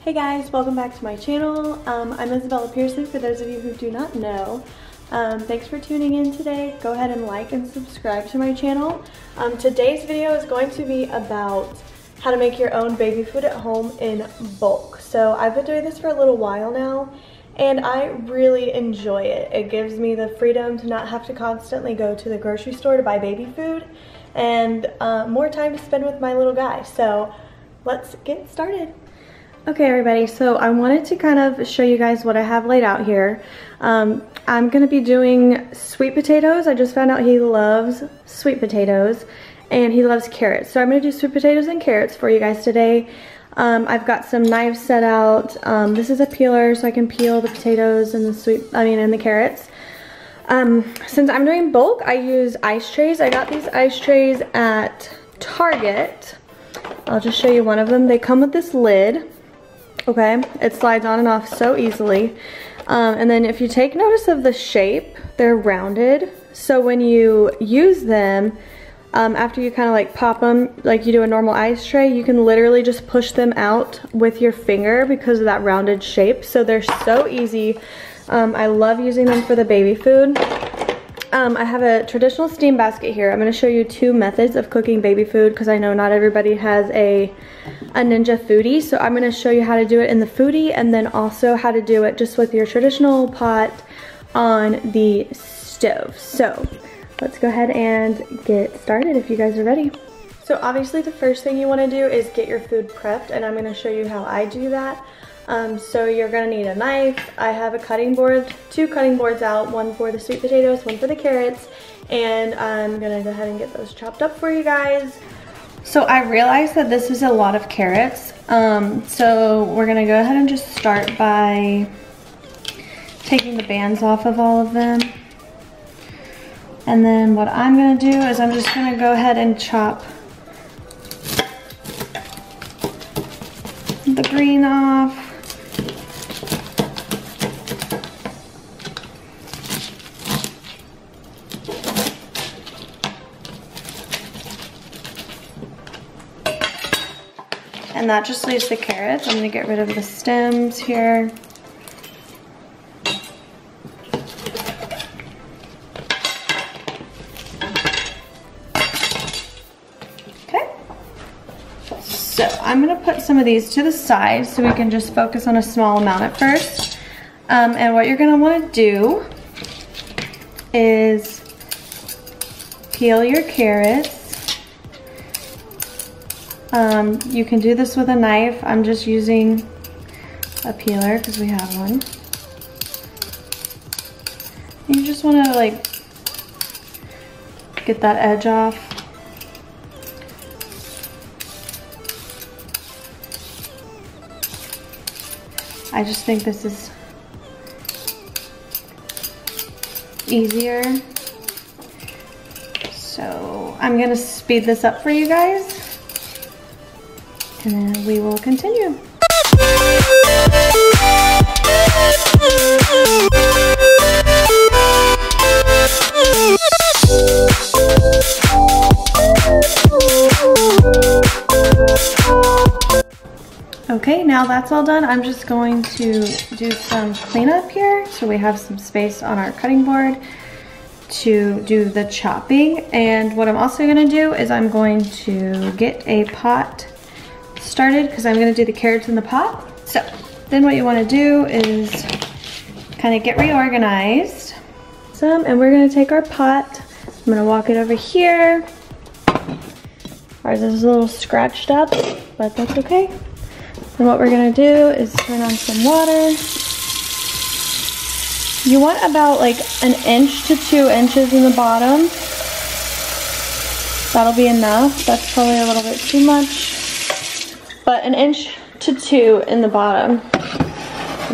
Hey guys, welcome back to my channel. I'm Isabella Pearson, for those of you who do not know. Thanks for tuning in today. Go ahead and like and subscribe to my channel. Today's video is going to be about how to make your own baby food at home in bulk. So I've been doing this for a little while now, and I really enjoy it. It gives me the freedom to not have to constantly go to the grocery store to buy baby food, and more time to spend with my little guy. So let's get started. Okay everybody, so I wanted to kind of show you guys what I have laid out here. I'm gonna be doing sweet potatoes. I just found out he loves sweet potatoes and he loves carrots. So I'm gonna do sweet potatoes and carrots for you guys today. I've got some knives set out. This is a peeler so I can peel the potatoes and the carrots. Since I'm doing bulk, I use ice trays. I got these ice trays at Target. I'll just show you one of them. They come with this lid. Okay, it slides on and off so easily. And then if you take notice of the shape, they're rounded. So when you use them, after you kind of like pop them like you do a normal ice tray, you can literally just push them out with your finger because of that rounded shape. So they're so easy. I love using them for the baby food. I have a traditional steam basket here. I'm going to show you two methods of cooking baby food because I know not everybody has a Ninja Foodi. So I'm going to show you how to do it in the Foodi, and then also how to do it just with your traditional pot on the stove. So let's go ahead and get started if you guys are ready. So obviously the first thing you want to do is get your food prepped, and I'm going to show you how I do that. So you're gonna need a knife. I have a cutting board, two cutting boards out, one for the sweet potatoes, one for the carrots, and I'm gonna go ahead and get those chopped up for you guys. So I realized that this is a lot of carrots, so we're gonna go ahead and just start by taking the bands off of all of them. And then what I'm gonna do is I'm just gonna go ahead and chop the green off. And that just leaves the carrots. I'm gonna get rid of the stems here. Okay. So I'm gonna put some of these to the side so we can just focus on a small amount at first. And what you're gonna wanna do is peel your carrots. You can do this with a knife. I'm just using a peeler because we have one. You just want to like get that edge off. I just think this is easier. So I'm gonna speed this up for you guys, and then we will continue. Okay, now that's all done. I'm just going to do some cleanup here so we have some space on our cutting board to do the chopping. And what I'm also gonna do is I'm going to get a pot started because I'm gonna do the carrots in the pot. So then what you wanna do is kind of get reorganized. And we're gonna take our pot. I'm gonna walk it over here. Ours is a little scratched up, but that's okay. And what we're gonna do is turn on some water. You want about like 1 inch to 2 inches in the bottom. That'll be enough. That's probably a little bit too much. But 1 inch to 2 in the bottom.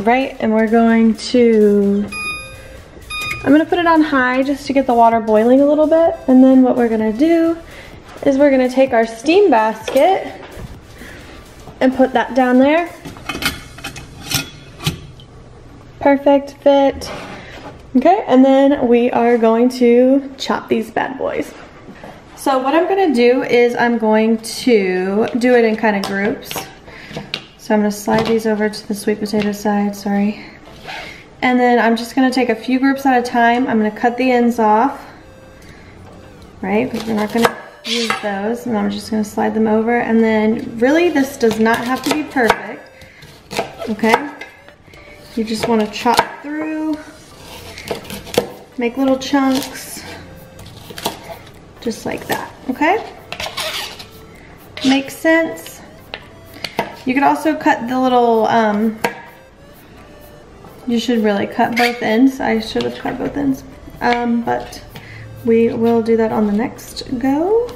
Right, and we're going to, I'm gonna put it on high just to get the water boiling a little bit. And then what we're gonna do is we're gonna take our steam basket and put that down there. Perfect fit. Okay, and then we are going to chop these bad boys. So what I'm gonna do is I'm going to do it in kind of groups. So So I'm gonna slide these over to the sweet potato side, sorry. And then I'm just gonna take a few groups at a time. I'm gonna cut the ends off, right? Because we're not gonna use those. And I'm just gonna slide them over. And then really this does not have to be perfect, okay? You just wanna chop through, make little chunks, just like that, okay? Makes sense? You could also cut the little, you should really cut both ends. I should have cut both ends, but we will do that on the next go.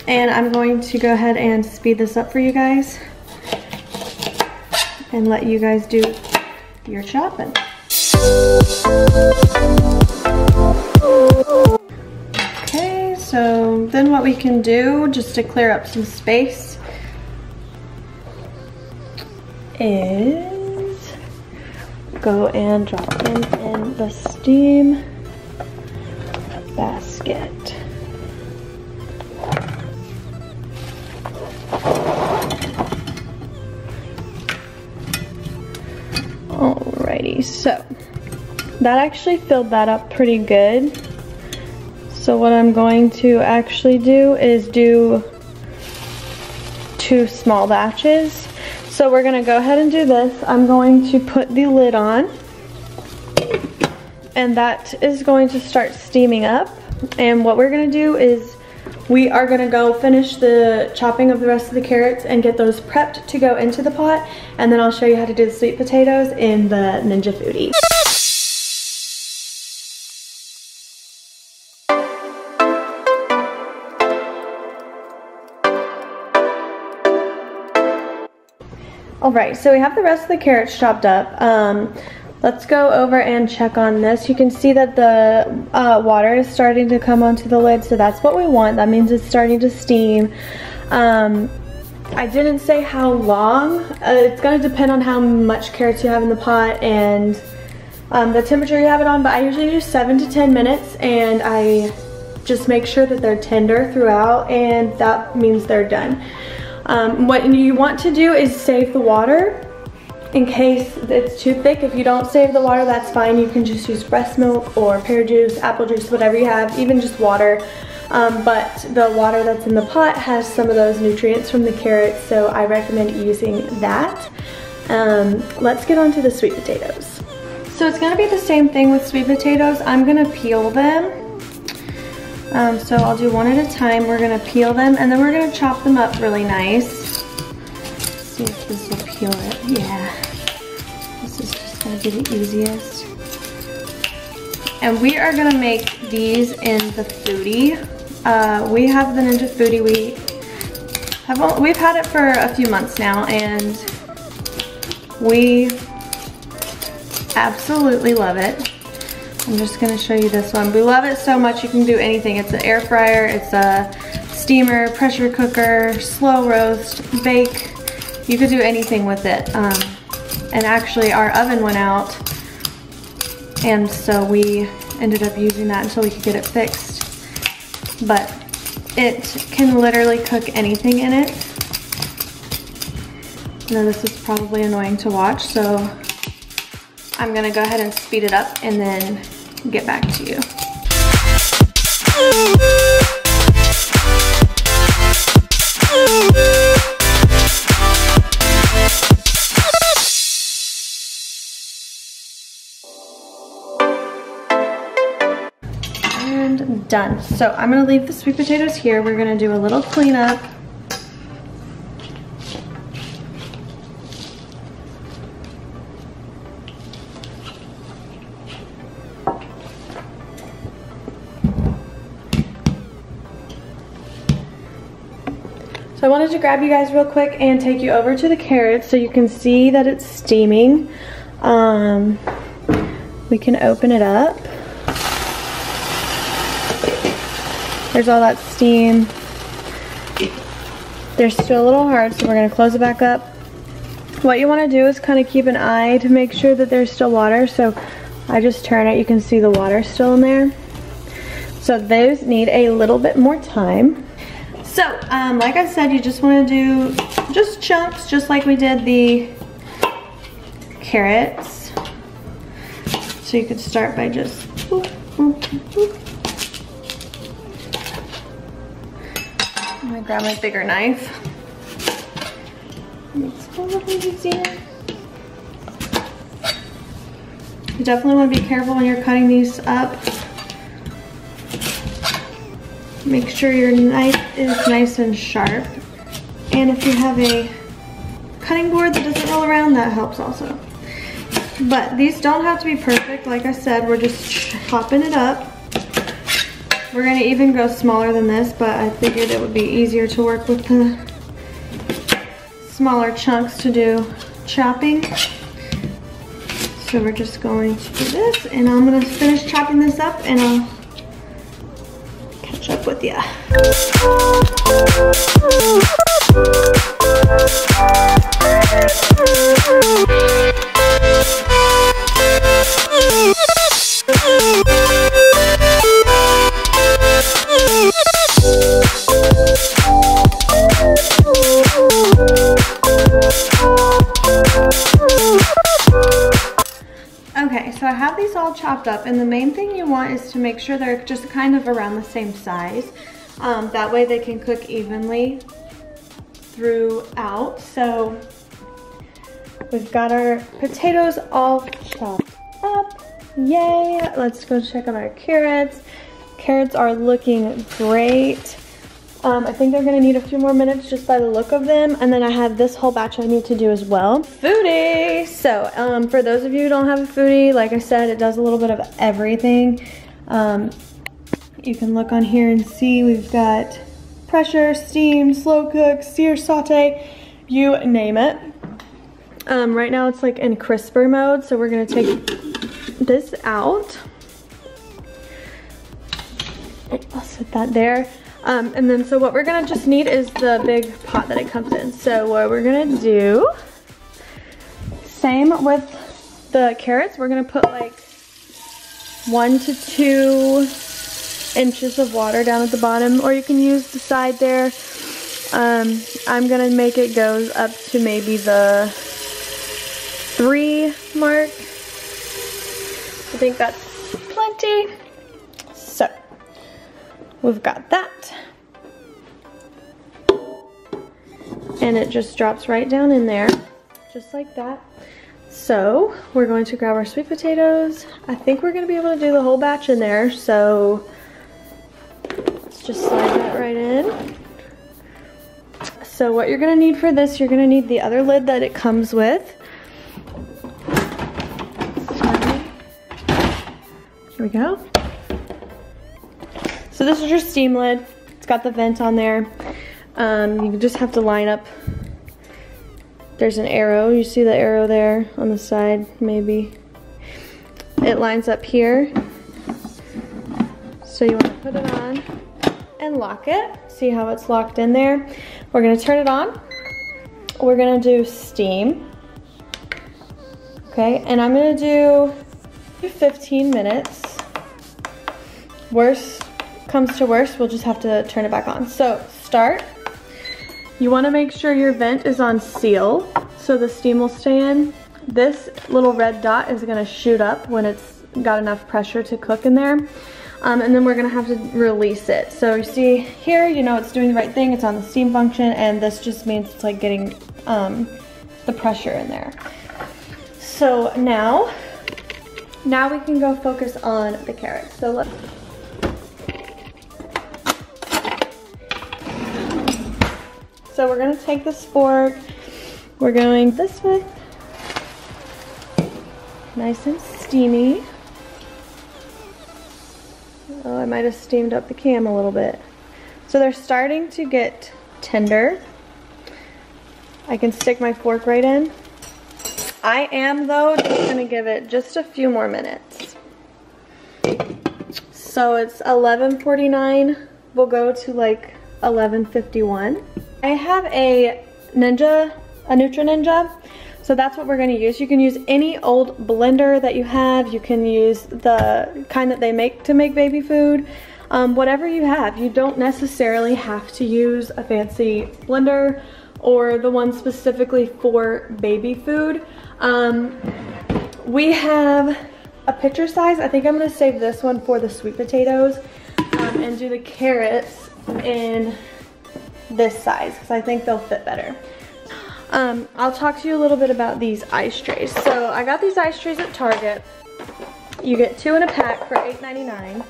And I'm going to go ahead and speed this up for you guys and let you guys do your chopping. Okay, so then what we can do, just to clear up some space, is go and drop them in the steam basket. Alrighty, so that actually filled that up pretty good. So what I'm going to actually do is do 2 small batches. So we're gonna go ahead and do this. I'm going to put the lid on, and that is going to start steaming up. And what we're gonna do is we are gonna go finish the chopping of the rest of the carrots and get those prepped to go into the pot, and then I'll show you how to do the sweet potatoes in the Ninja Foodi. Alright, so we have the rest of the carrots chopped up. Let's go over and check on this. You can see that the water is starting to come onto the lid, so that's what we want. That means it's starting to steam. I didn't say how long. It's going to depend on how much carrots you have in the pot and the temperature you have it on, but I usually do 7 to 10 minutes, and I just make sure that they're tender throughout, and that means they're done. What you want to do is save the water in case it's too thick. If you don't save the water, that's fine. You can just use breast milk or pear juice, apple juice, whatever you have, even just water. But the water that's in the pot has some of those nutrients from the carrots, so I recommend using that. Let's get on to the sweet potatoes. So it's gonna be the same thing with sweet potatoes. I'm gonna peel them. So I'll do one at a time. We're gonna peel them and then we're gonna chop them up really nice. Let's see if this will peel it. Yeah, this is just gonna be the easiest. And we are gonna make these in the Foodi. We have the Ninja Foodi. We've had it for a few months now, and we absolutely love it. I'm just gonna show you this one. We love it so much you can do anything. It's an air fryer, it's a steamer, pressure cooker, slow roast, bake. You could do anything with it. And actually our oven went out, and so we ended up using that until we could get it fixed. But it can literally cook anything in it. Now this is probably annoying to watch, so I'm gonna go ahead and speed it up and then get back to you. And done. So I'm gonna leave the sweet potatoes here. We're gonna do a little cleanup. So I wanted to grab you guys real quick and take you over to the carrots so you can see that it's steaming. We can open it up. There's all that steam. They're still a little hard, so we're gonna close it back up. What you wanna do is kind of keep an eye to make sure that there's still water. So I just turn it, you can see the water still in there. So those need a little bit more time. So, like I said, you just want to do just chunks, just like we did the carrots. So you could start by just boop, boop, boop. I'm gonna grab my bigger knife. It's a little easier. You definitely want to be careful when you're cutting these up. Make sure your knife is nice and sharp. And if you have a cutting board that doesn't roll around, that helps also. But these don't have to be perfect. Like I said, we're just chopping it up. We're gonna even go smaller than this, but I figured it would be easier to work with the smaller chunks to do chopping. So we're just going to do this, and I'm gonna finish chopping this up and I'll catch up with ya. Okay, so I have these all chopped up, and the main thing you want is to make sure they're just kind of around the same size. That way they can cook evenly throughout. So we've got our potatoes all chopped up. Yay! Let's go check on our carrots. Carrots are looking great. I think they're gonna need a few more minutes just by the look of them. And then I have this whole batch I need to do as well. Foodie! So, for those of you who don't have a foodie, like I said, it does a little bit of everything. You can look on here and see we've got pressure, steam, slow cook, sear, saute, you name it. Right now it's like in crisper mode, so we're gonna take this out. I'll set that there. And then so what we're gonna just need is the big pot that it comes in. So what we're gonna do, same with the carrots, we're gonna put like 1 to 2 inches of water down at the bottom, or you can use the side there. I'm gonna make it goes up to maybe the 3 mark. I think that's plenty. So we've got that. And it just drops right down in there, just like that. So we're going to grab our sweet potatoes. I think we're gonna be able to do the whole batch in there, so let's just slide that right in. So what you're gonna need for this, you're gonna need the other lid that it comes with. Here we go. So this is your steam lid. It's got the vent on there. You just have to line up. There's an arrow. You see the arrow there on the side, maybe. It lines up here. So you want to put it on and lock it. See how it's locked in there? We're going to turn it on. We're going to do steam. Okay, and I'm going to do 15 minutes. Worst comes to worst, we'll just have to turn it back on. So start. You want to make sure your vent is on seal so the steam will stay in. This little red dot is going to shoot up when it's got enough pressure to cook in there. And then we're going to have to release it. So you see here, you know it's doing the right thing. It's on the steam function, and this just means it's like getting the pressure in there. So now we can go focus on the carrots. So let's. So we're gonna take this fork, we're going this way, nice and steamy. Oh, I might have steamed up the cam a little bit. So they're starting to get tender. I can stick my fork right in. I am though just gonna give it just a few more minutes. So it's 11:49, we'll go to like 11:51. I have a Ninja, a Nutra-Ninja, so that's what we're going to use. You can use any old blender that you have. You can use the kind that they make to make baby food. whatever you have. You don't necessarily have to use a fancy blender or the one specifically for baby food. We have a pitcher size. I think I'm gonna save this one for the sweet potatoes and do the carrots in this size because I think they'll fit better. I'll talk to you a little bit about these ice trays. So I got these ice trays at Target. You get 2 in a pack for $8.99.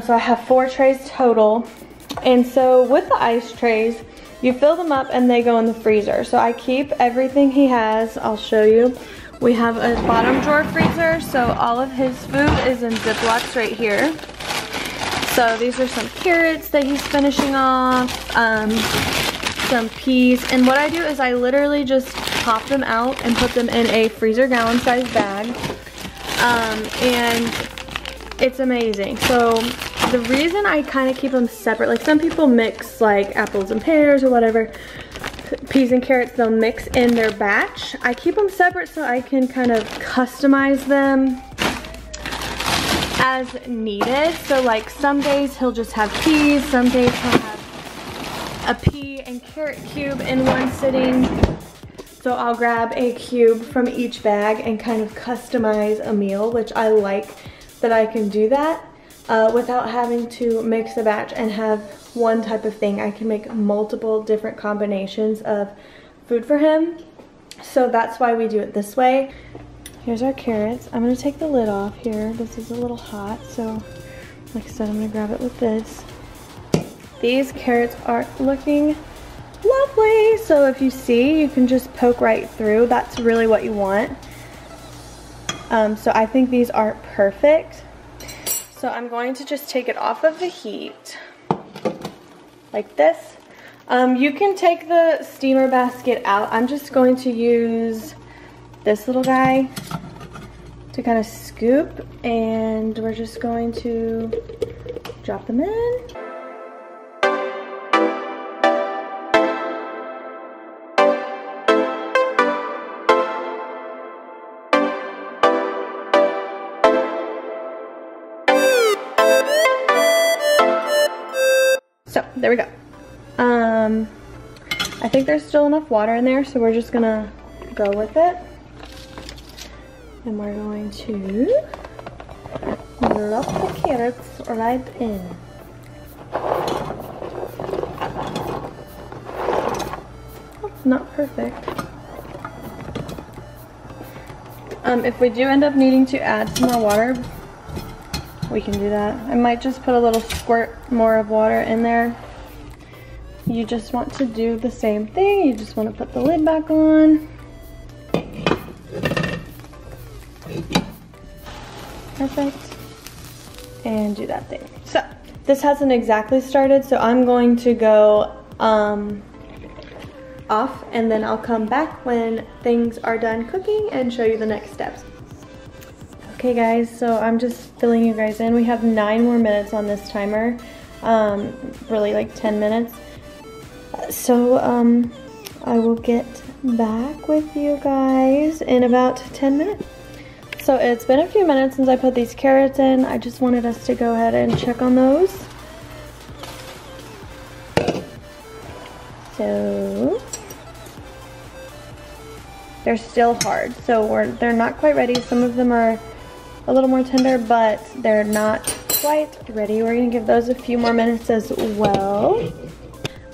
So I have 4 trays total. And so with the ice trays, you fill them up and they go in the freezer. So I keep everything he has. I'll show you. We have a bottom drawer freezer, so all of his food is in Ziplocs right here. So these are some carrots that he's finishing off, some peas, and what I do is I literally just pop them out and put them in a freezer gallon size bag, and it's amazing. So the reason I kind of keep them separate, like some people mix like apples and pears or whatever, peas and carrots, they'll mix in their batch. I keep them separate so I can kind of customize them as needed. So like some days he'll just have peas, some days he'll have a pea and carrot cube in one sitting. So I'll grab a cube from each bag and kind of customize a meal, which I like that I can do that without having to mix a batch and have one type of thing. I can make multiple different combinations of food for him. So that's why we do it this way. Here's our carrots. I'm gonna take the lid off here. This is a little hot, so like I said, I'm gonna grab it with this. These carrots are looking lovely. So if you see, you can just poke right through. That's really what you want. So I think these are perfect. So I'm going to just take it off of the heat like this. You can take the steamer basket out. I'm just going to use this little guy to kind of scoop, and we're just going to drop them in. So there we go. I think there's still enough water in there, so we're just gonna go with it. And we're going to drop the carrots right in. That's not perfect. If we do end up needing to add some more water, we can do that. I might just put a little squirt more of water in there. You just want to do the same thing. You just want to put the lid back on. Perfect. And do that thing. So this hasn't exactly started, so I'm going to go off, and then I'll come back when things are done cooking and show you the next steps. Okay guys, so I'm just filling you guys in. We have 9 more minutes on this timer, really like 10 minutes. So I will get back with you guys in about 10 minutes. So it's been a few minutes since I put these carrots in. I just wanted us to go ahead and check on those. So they're still hard, so they're not quite ready. Some of them are a little more tender, but they're not quite ready. We're gonna give those a few more minutes as well.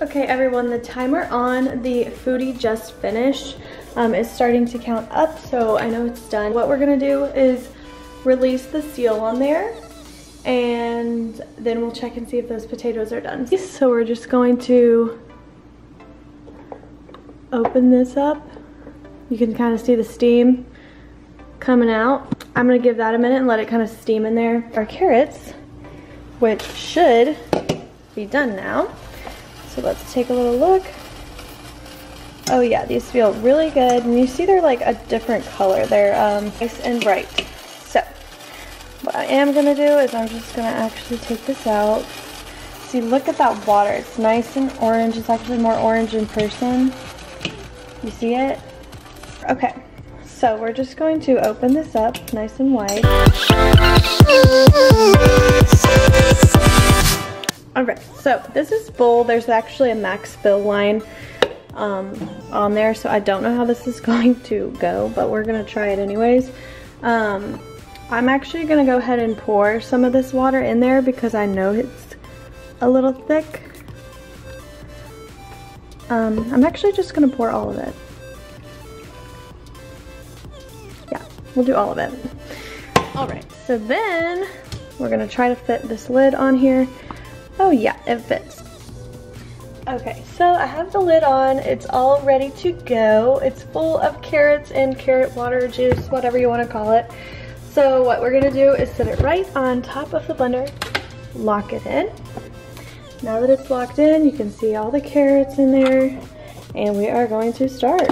Okay everyone, the timer on the Foodie just finished is starting to count up, so I know it's done. What we're gonna do is release the seal on there, and then we'll check and see if those potatoes are done. So we're just going to open this up. You can kind of see the steam coming out. I'm gonna give that a minute and let it kind of steam in there. Our carrots, which should be done now. So let's take a little look. Oh yeah, these feel really good. And you see they're like a different color. They're nice and bright. So what I am gonna do is I'm just gonna actually take this out. See, look at that water. It's nice and orange. It's actually more orange in person. You see it? Okay, so we're just going to open this up nice and wide. Okay, so this is full. There's actually a max fill line on there, so I don't know how this is going to go, but we're gonna try it anyways. I'm actually gonna go ahead and pour some of this water in there because I know it's a little thick. I'm actually just gonna pour all of it. Yeah, we'll do all of it. All right, so then we're gonna try to fit this lid on here. Oh yeah, it fits. Okay, so I have the lid on. It's all ready to go. It's full of carrots and carrot water juice, whatever you want to call it. So what we're gonna do is set it right on top of the blender, lock it in. Now that it's locked in, you can see all the carrots in there, and we are going to start.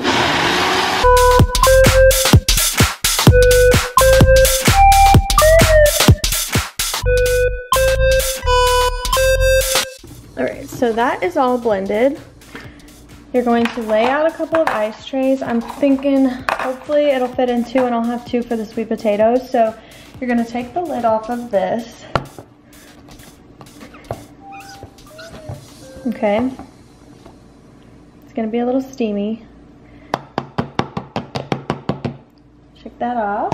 Alright, so that is all blended. You're going to lay out a couple of ice trays. I'm thinking hopefully it'll fit in 2 and I'll have 2 for the sweet potatoes. So you're going to take the lid off of this. Okay. It's going to be a little steamy. Shake that off.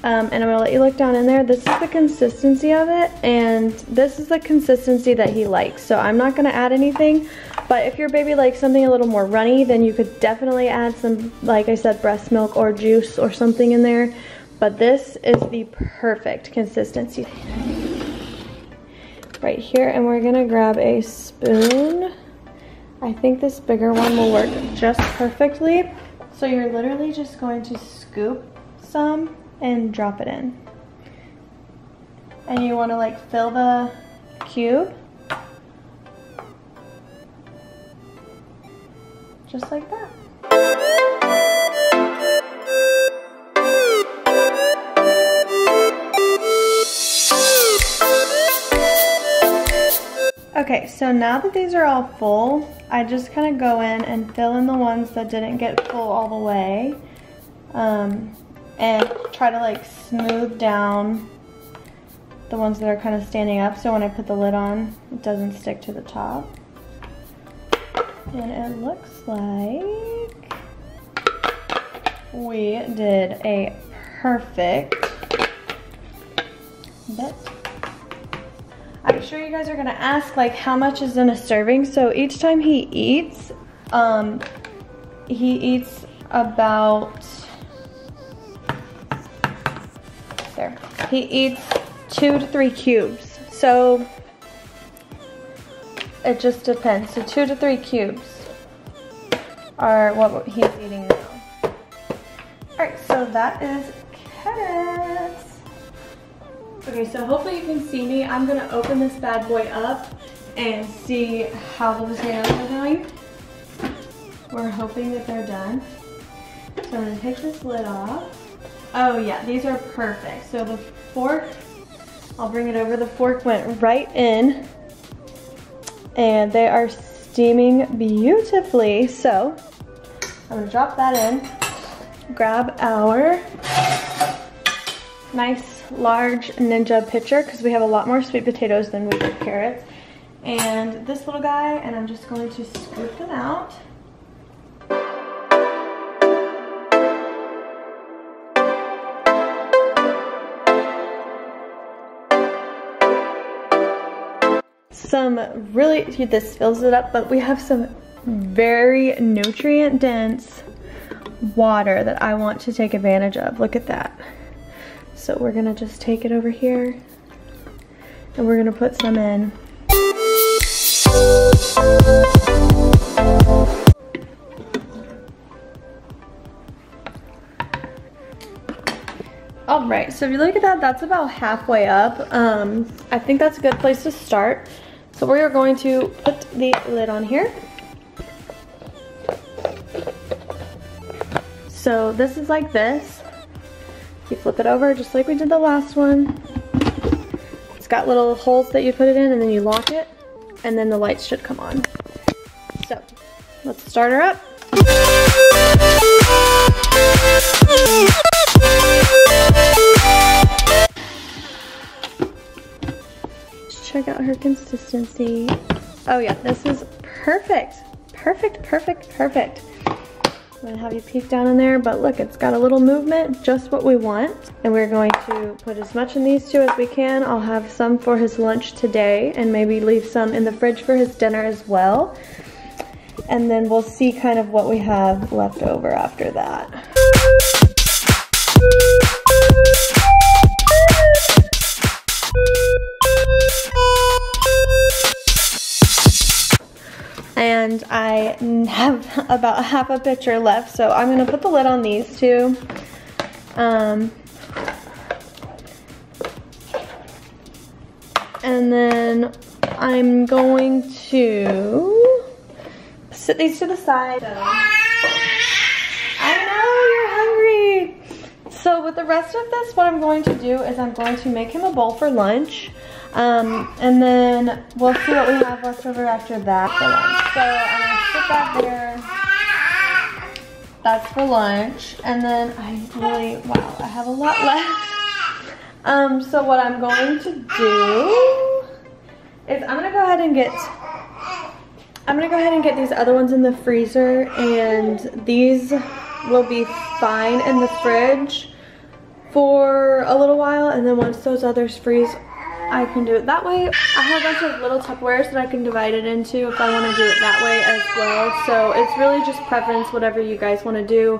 And I'm gonna let you look down in there. This is the consistency of it, and this is the consistency that he likes. So I'm not gonna add anything, but if your baby likes something a little more runny, then you could definitely add some, like I said, breast milk or juice or something in there. But this is the perfect consistency right here, and we're gonna grab a spoon. I think this bigger one will work just perfectly. So you're literally just going to scoop some and drop it in. And you want to like fill the cube just like that. Okay, so now that these are all full, I just kind of go in and fill in the ones that didn't get full all the way. And try to like smooth down the ones that are kind of standing up, so when I put the lid on, it doesn't stick to the top. And it looks like we did a perfect bit. I'm sure you guys are gonna ask like how much is in a serving. So each time he eats about, there. He eats 2 to 3 cubes. So it just depends. So 2 to 3 cubes are what he's eating now. Alright, so that is carrots. Okay, so hopefully you can see me. I'm gonna open this bad boy up and see how the potatoes are doing. We're hoping that they're done. So I'm gonna take this lid off. Oh yeah, these are perfect. So the fork, I'll bring it over. The fork went right in and they are steaming beautifully. So I'm gonna drop that in, grab our nice large Ninja pitcher because we have a lot more sweet potatoes than we do carrots. And this little guy, and I'm just going to scoop them out. This fills it up, but we have some very nutrient dense water that I want to take advantage of. Look at that. So we're gonna just take it over here and we're gonna put some in. All right, so if you look at that, that's about halfway up. I think that's a good place to start. So we are going to put the lid on here. So this is like this. You flip it over just like we did the last one. It's got little holes that you put it in and then you lock it and then the lights should come on. So let's start her up. check out her consistency. Oh yeah, this is perfect. Perfect, perfect, perfect. I'm gonna have you peek down in there, but look, it's got a little movement, just what we want. And we're going to put as much in these two as we can. I'll have some for his lunch today and maybe leave some in the fridge for his dinner as well. And then we'll see kind of what we have left over after that. And I have about half a pitcher left, so I'm gonna put the lid on these two. And then I'm going to set these to the side. I know you're hungry. So with the rest of this, what I'm going to do is I'm going to make him a bowl for lunch. And then we'll see what we have left over after that for lunch. So I'm gonna put that there. That's for lunch. And then wow, I have a lot left. So what I'm going to do is I'm gonna go ahead and get these other ones in the freezer, and these will be fine in the fridge for a little while, and then once those others freeze, I can do it that way. I have a bunch of little Tupperwares that I can divide it into if I want to do it that way as well. So it's really just preference, whatever you guys want to do.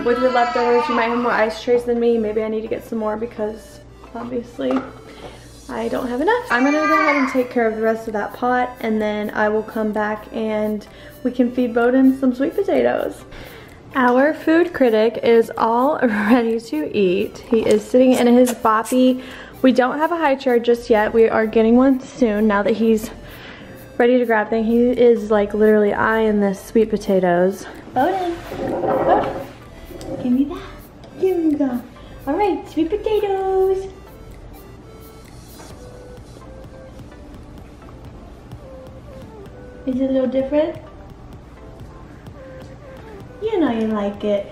With your leftovers, you might have more ice trays than me. Maybe I need to get some more because obviously I don't have enough. I'm gonna go ahead and take care of the rest of that pot, and then I will come back and we can feed Bowden some sweet potatoes. Our food critic is all ready to eat. He is sitting in his boppy. We don't have a high chair just yet. We are getting one soon now that he's ready to grab things. He is like literally eyeing this sweet potatoes. Bowden, Bowden, give me that, give me that. All right, sweet potatoes. Is it a little different? You know you like it.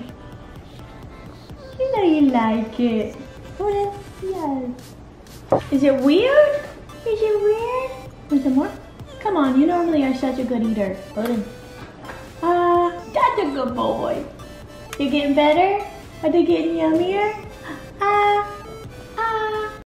You know you like it. Bowden, yes. Is it weird? Is it weird? Want some more? Come on, you normally are such a good eater. Bowden. That's a good boy. You're getting better? Are they getting yummier?